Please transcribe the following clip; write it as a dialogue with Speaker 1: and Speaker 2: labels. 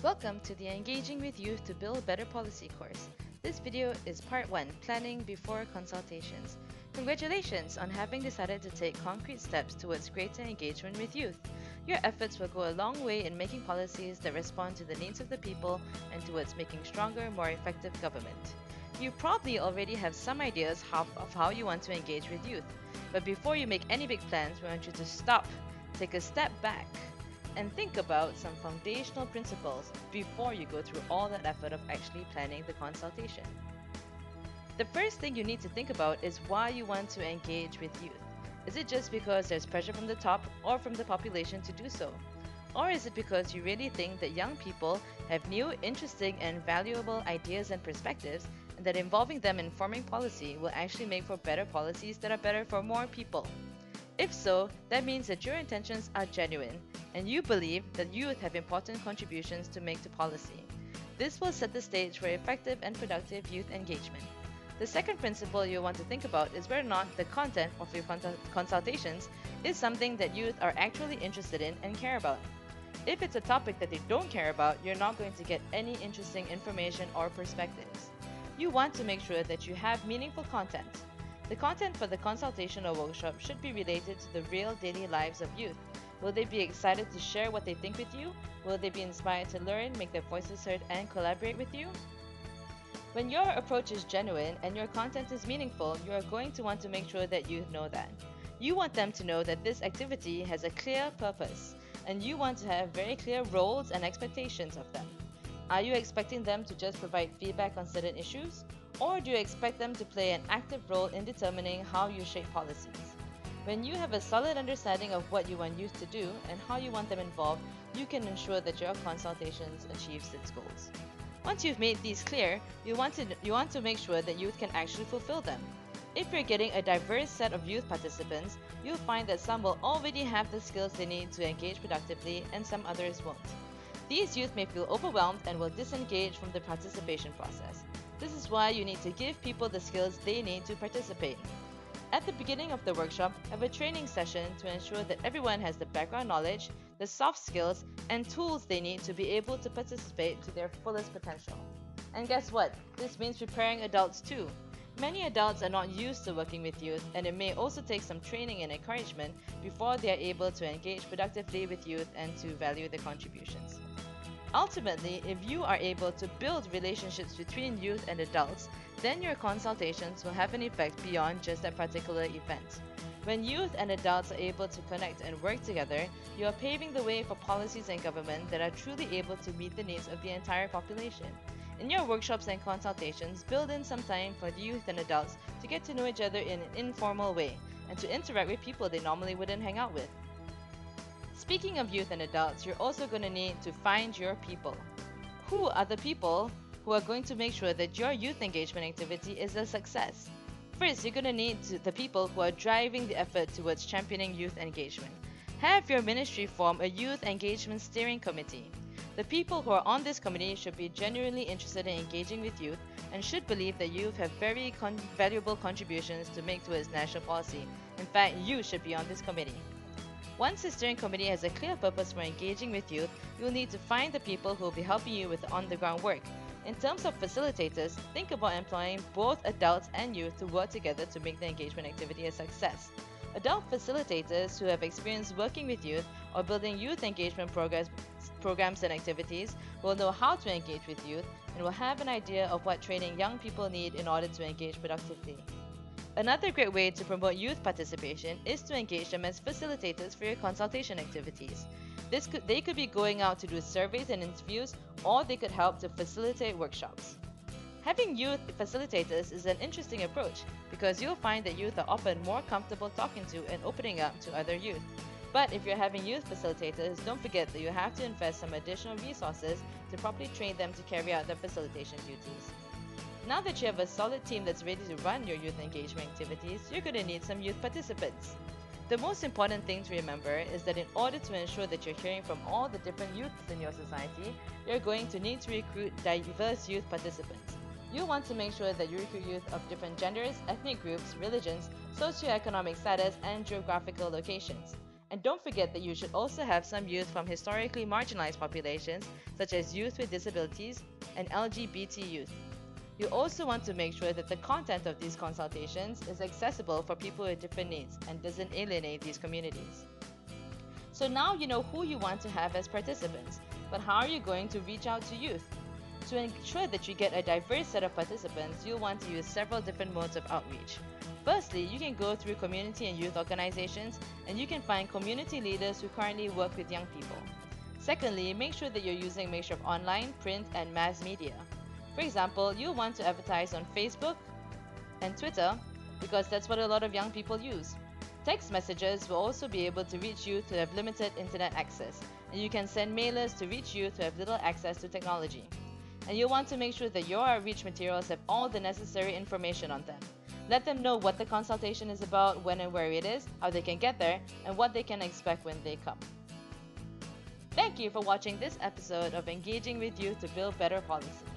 Speaker 1: Welcome to the Engaging with Youth to Build Better Policy course. This video is part 1, Planning Before Consultations. Congratulations on having decided to take concrete steps towards greater engagement with youth. Your efforts will go a long way in making policies that respond to the needs of the people and towards making stronger, more effective government. You probably already have some ideas of how you want to engage with youth. But before you make any big plans, we want you to stop, take a step back, and think about some foundational principles before you go through all that effort of actually planning the consultation. The first thing you need to think about is why you want to engage with youth. Is it just because there's pressure from the top or from the population to do so? Or is it because you really think that young people have new, interesting, and valuable ideas and perspectives, and that involving them in forming policy will actually make for better policies that are better for more people? If so, that means that your intentions are genuine, and you believe that youth have important contributions to make to policy. This will set the stage for effective and productive youth engagement. The second principle you want to think about is whether or not the content of your consultations is something that youth are actually interested in and care about. If it's a topic that they don't care about, you're not going to get any interesting information or perspectives. You want to make sure that you have meaningful content. The content for the consultation or workshop should be related to the real daily lives of youth. Will they be excited to share what they think with you? Will they be inspired to learn, make their voices heard, and collaborate with you? When your approach is genuine and your content is meaningful, you are going to want to make sure that youth know that. You want them to know that this activity has a clear purpose, and you want to have very clear roles and expectations of them. Are you expecting them to just provide feedback on certain issues? Or do you expect them to play an active role in determining how you shape policies? When you have a solid understanding of what you want youth to do and how you want them involved, you can ensure that your consultations achieves its goals. Once you've made these clear, you want to make sure that youth can actually fulfill them. If you're getting a diverse set of youth participants, you'll find that some will already have the skills they need to engage productively and some others won't. These youth may feel overwhelmed and will disengage from the participation process. This is why you need to give people the skills they need to participate. At the beginning of the workshop, have a training session to ensure that everyone has the background knowledge, the soft skills, and tools they need to be able to participate to their fullest potential. And guess what? This means preparing adults too. Many adults are not used to working with youth, and it may also take some training and encouragement before they are able to engage productively with youth and to value their contributions. Ultimately, if you are able to build relationships between youth and adults, then your consultations will have an effect beyond just that particular event. When youth and adults are able to connect and work together, you are paving the way for policies and government that are truly able to meet the needs of the entire population. In your workshops and consultations, build in some time for the youth and adults to get to know each other in an informal way and to interact with people they normally wouldn't hang out with. Speaking of youth and adults, you're also going to need to find your people. Who are the people who are going to make sure that your youth engagement activity is a success? First, you're going to need the people who are driving the effort towards championing youth engagement. Have your ministry form a youth engagement steering committee. The people who are on this committee should be genuinely interested in engaging with youth and should believe that youth have very valuable contributions to make towards national policy. In fact, you should be on this committee. Once the steering committee has a clear purpose for engaging with youth, you will need to find the people who will be helping you with the on-the-ground work. In terms of facilitators, think about employing both adults and youth to work together to make the engagement activity a success. Adult facilitators who have experience working with youth or building youth engagement programs and activities will know how to engage with youth and will have an idea of what training young people need in order to engage productively. Another great way to promote youth participation is to engage them as facilitators for your consultation activities. They could be going out to do surveys and interviews, or they could help to facilitate workshops. Having youth facilitators is an interesting approach because you'll find that youth are often more comfortable talking to and opening up to other youth. But if you're having youth facilitators, don't forget that you have to invest some additional resources to properly train them to carry out their facilitation duties. Now that you have a solid team that's ready to run your youth engagement activities, you're going to need some youth participants. The most important thing to remember is that in order to ensure that you're hearing from all the different youths in your society, you're going to need to recruit diverse youth participants. You want to make sure that you recruit youth of different genders, ethnic groups, religions, socioeconomic status, and geographical locations. And don't forget that you should also have some youth from historically marginalized populations, such as youth with disabilities and LGBT youth. You also want to make sure that the content of these consultations is accessible for people with different needs and doesn't alienate these communities. So now you know who you want to have as participants, but how are you going to reach out to youth? To ensure that you get a diverse set of participants, you'll want to use several different modes of outreach. Firstly, you can go through community and youth organizations, and you can find community leaders who currently work with young people. Secondly, make sure that you're using a mixture of online, print, and mass media. For example, you'll want to advertise on Facebook and Twitter because that's what a lot of young people use. Text messages will also be able to reach youth who have limited internet access, and you can send mailers to reach youth who have little access to technology. And you'll want to make sure that your outreach materials have all the necessary information on them. Let them know what the consultation is about, when and where it is, how they can get there, and what they can expect when they come. Thank you for watching this episode of Engaging with Youth to Build Better Policy.